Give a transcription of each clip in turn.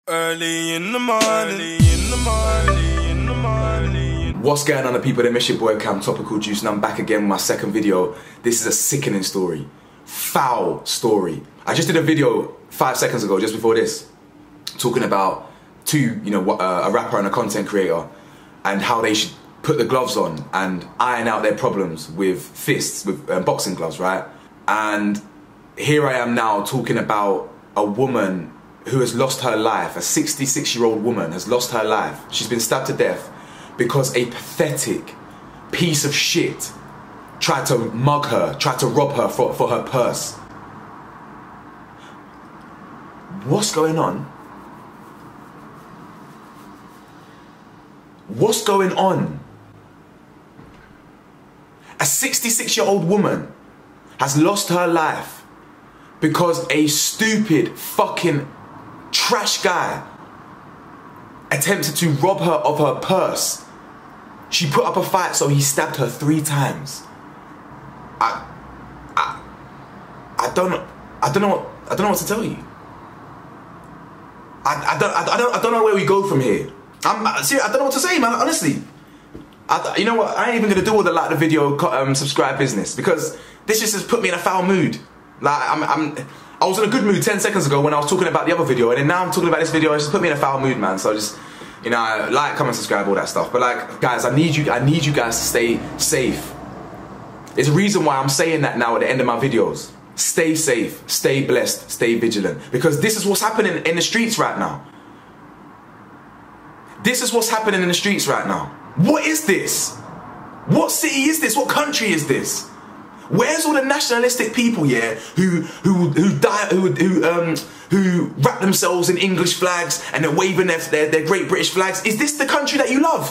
Early in the morning, What's going on, the people? They miss your boy Cam Topical Juice, and I'm back again with my second video. This is a sickening story, foul story. I just did a video 5 seconds ago, just before this, talking about a rapper and a content creator, and how they should put the gloves on and iron out their problems with fists, with boxing gloves, right? And here I am now talking about a woman who has lost her life. A 66-year-old woman has lost her life. She's been stabbed to death because a pathetic piece of shit tried to mug her, tried to rob her for her purse. What's going on? What's going on? A 66-year-old woman has lost her life because a stupid fucking trash guy attempted to rob her of her purse. She put up a fight, so he stabbed her 3 times. I don't know what to tell you. I don't know where we go from here. I'm serious, I don't know what to say, man. Honestly, you know what? I ain't even gonna do all the like the video, subscribe business, because this just has put me in a foul mood. Like I was in a good mood 10 seconds ago when I was talking about the other video, and then now I'm talking about this video. It's just put me in a foul mood, man. So just, you know, like, comment, subscribe, all that stuff. But like, guys, I need you guys to stay safe. There's a reason why I'm saying that now at the end of my videos. Stay safe, stay blessed, stay vigilant, because this is what's happening in the streets right now. This is what's happening in the streets right now. What is this? What city is this? What country is this? Where's all the nationalistic people, yeah, who wrap themselves in English flags and they're waving their great British flags? Is this the country that you love?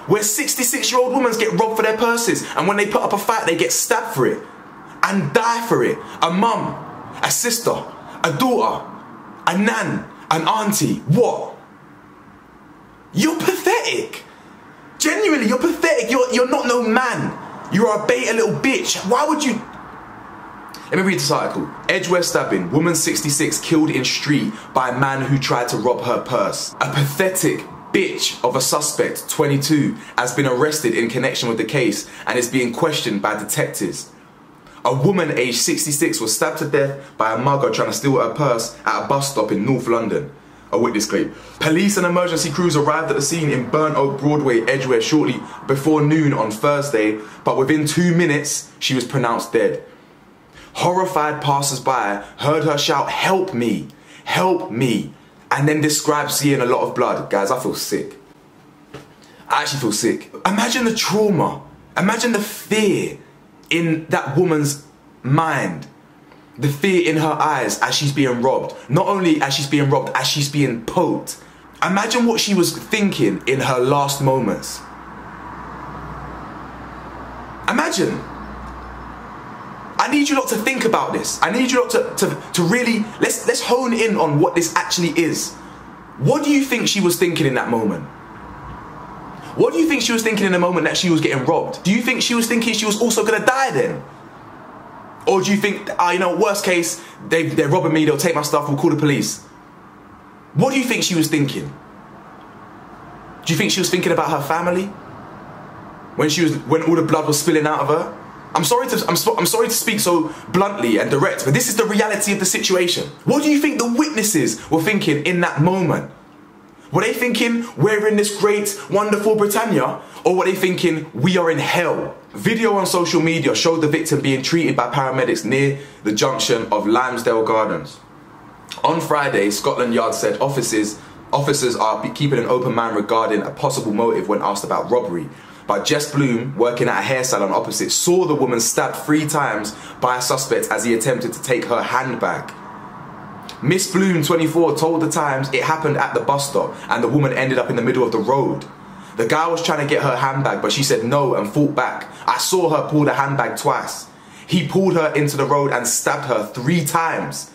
Where 66-year-old women get robbed for their purses, and when they put up a fight, they get stabbed for it and die for it. A mum, a sister, a daughter, a nan, an auntie. What? You're pathetic. Genuinely, you're pathetic. You're not no man. You are a beta little bitch. Why would you? Let me read this article. Edgware stabbing. Woman 66 killed in street by a man who tried to rob her purse. A pathetic bitch of a suspect, 22, has been arrested in connection with the case and is being questioned by detectives. A woman aged 66 was stabbed to death by a mugger trying to steal her purse at a bus stop in North London. A witness claim. Police and emergency crews arrived at the scene in Burnt Oak Broadway, Edgware, shortly before noon on Thursday, but within 2 minutes, she was pronounced dead. Horrified passers-by heard her shout, "Help me, help me," and then described seeing a lot of blood. Guys, I feel sick. I actually feel sick. Imagine the trauma. Imagine the fear in that woman's mind. The fear in her eyes as she's being robbed. Not only as she's being robbed, as she's being poked. Imagine what she was thinking in her last moments. Imagine. I need you lot to think about this. I need you lot to really, let's hone in on what this actually is. What do you think she was thinking in that moment? What do you think she was thinking in the moment that she was getting robbed? Do you think she was thinking she was also gonna die then? Or do you think, you know, worst case, they're robbing me, they'll take my stuff, we'll call the police? What do you think she was thinking? Do you think she was thinking about her family? When all the blood was spilling out of her? I'm sorry to speak so bluntly and direct, but this is the reality of the situation. What do you think the witnesses were thinking in that moment? Were they thinking, we're in this great, wonderful Britannia? Or were they thinking, we are in hell? Video on social media showed the victim being treated by paramedics near the junction of Limesdale Gardens. On Friday, Scotland Yard said officers are keeping an open mind regarding a possible motive when asked about robbery. But Jess Bloom, working at a hair salon opposite, saw the woman stabbed 3 times by a suspect as he attempted to take her handbag. Miss Bloom, 24, told the Times it happened at the bus stop and the woman ended up in the middle of the road. The guy was trying to get her handbag, but she said no and fought back. I saw her pull the handbag twice. He pulled her into the road and stabbed her 3 times.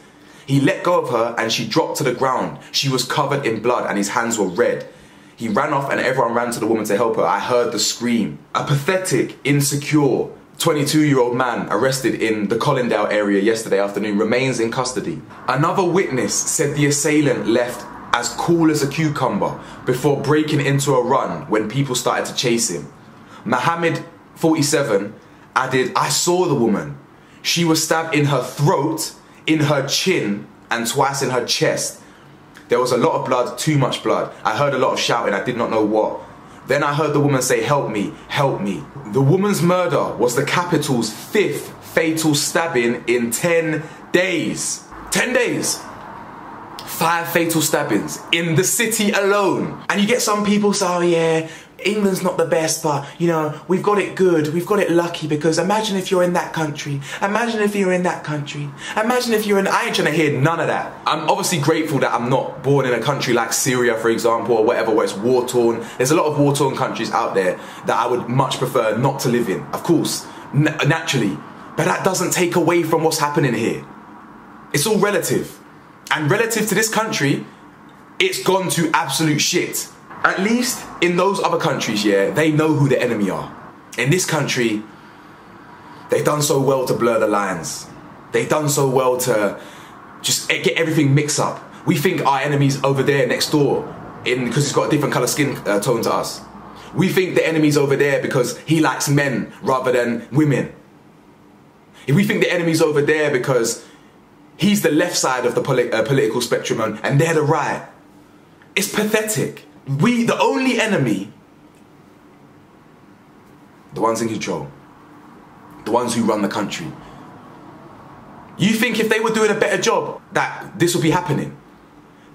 He let go of her and she dropped to the ground. She was covered in blood and his hands were red. He ran off and everyone ran to the woman to help her. I heard the scream. A pathetic, insecure, 22-year-old man arrested in the Colindale area yesterday afternoon remains in custody. Another witness said the assailant left as cool as a cucumber before breaking into a run when people started to chase him. Mohammed, 47, added, "I saw the woman. She was stabbed in her throat, in her chin, and twice in her chest. There was a lot of blood, too much blood. I heard a lot of shouting, I did not know what. Then I heard the woman say, 'Help me, help me.'" The woman's murder was the capital's 5th fatal stabbing in 10 days. 10 days. 5 fatal stabbings in the city alone. And you get some people say, "Oh yeah, England's not the best, but you know, we've got it good, we've got it lucky, because imagine if you're in that country, imagine if you're in that country, imagine if you're in..." I ain't trying to hear none of that. I'm obviously grateful that I'm not born in a country like Syria, for example, or whatever, where it's war-torn. There's a lot of war-torn countries out there that I would much prefer not to live in, of course, naturally. But that doesn't take away from what's happening here. It's all relative. And relative to this country, it's gone to absolute shit. At least in those other countries, yeah, they know who the enemy are. In this country, they've done so well to blur the lines. They've done so well to just get everything mixed up. We think our enemy's over there next door because he's got a different colour skin tone to us. We think the enemy's over there because he likes men rather than women. If we think the enemy's over there because he's the left side of the political spectrum and they're the right. It's pathetic. We, the only enemy, the ones in control, the ones who run the country. You think if they were doing a better job that this would be happening?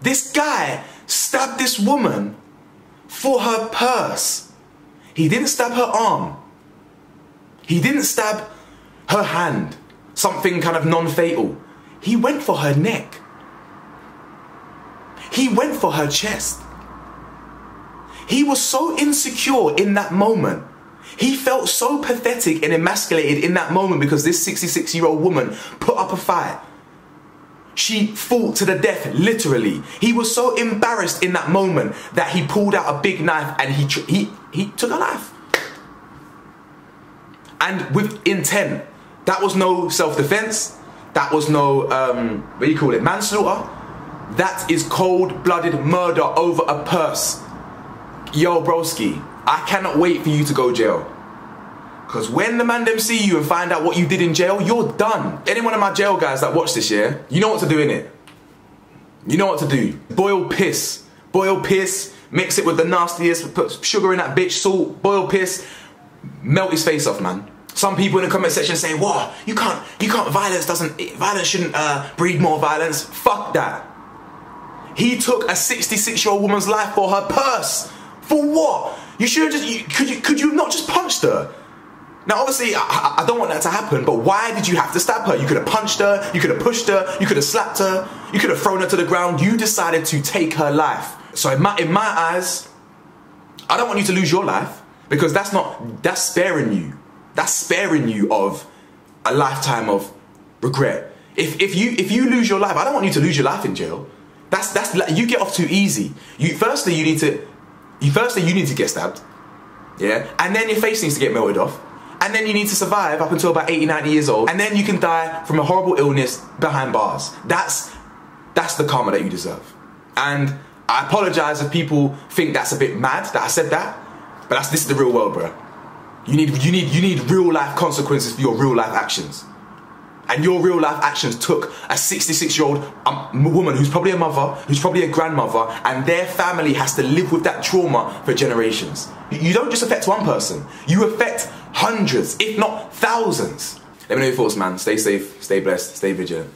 This guy stabbed this woman for her purse. He didn't stab her arm. He didn't stab her hand, something kind of non-fatal. He went for her neck. He went for her chest. He was so insecure in that moment. He felt so pathetic and emasculated in that moment because this 66-year-old woman put up a fight. She fought to the death, literally. He was so embarrassed in that moment that he pulled out a big knife and he took her life. And with intent. That was no self-defense. That was no, what do you call it, manslaughter. That is cold-blooded murder over a purse. Yo, broski, I cannot wait for you to go jail. Because when the man them see you and find out what you did in jail, you're done. Any one of my jail guys that watch this, yeah, you know what to do, innit? You know what to do. Boil piss. Boil piss, mix it with the nastiest, put sugar in that bitch, salt, boil piss, melt his face off, man. Some people in the comment section saying, "What? You can't, violence shouldn't breed more violence." Fuck that. He took a 66-year-old woman's life for her purse. For what? You should have just, could you not just punched her? Now obviously, I don't want that to happen, but why did you have to stab her? You could have punched her, you could have pushed her, you could have slapped her, you could have thrown her to the ground. You decided to take her life. So in my eyes, I don't want you to lose your life, because that's sparing you. That's sparing you of a lifetime of regret. If you lose your life, I don't want you to lose your life in jail. You get off too easy. Firstly you need to get stabbed, yeah, and then your face needs to get melted off, and then you need to survive up until about 80, 90 years old, and then you can die from a horrible illness behind bars. That's the karma that you deserve. And I apologize if people think that's a bit mad that I said that, but this is the real world, bro. You need real life consequences for your real life actions. And your real life actions took a 66-year-old woman who's probably a mother, who's probably a grandmother, and their family has to live with that trauma for generations. You don't just affect one person, you affect hundreds, if not thousands. Let me know your thoughts, man. Stay safe, stay blessed, stay vigilant.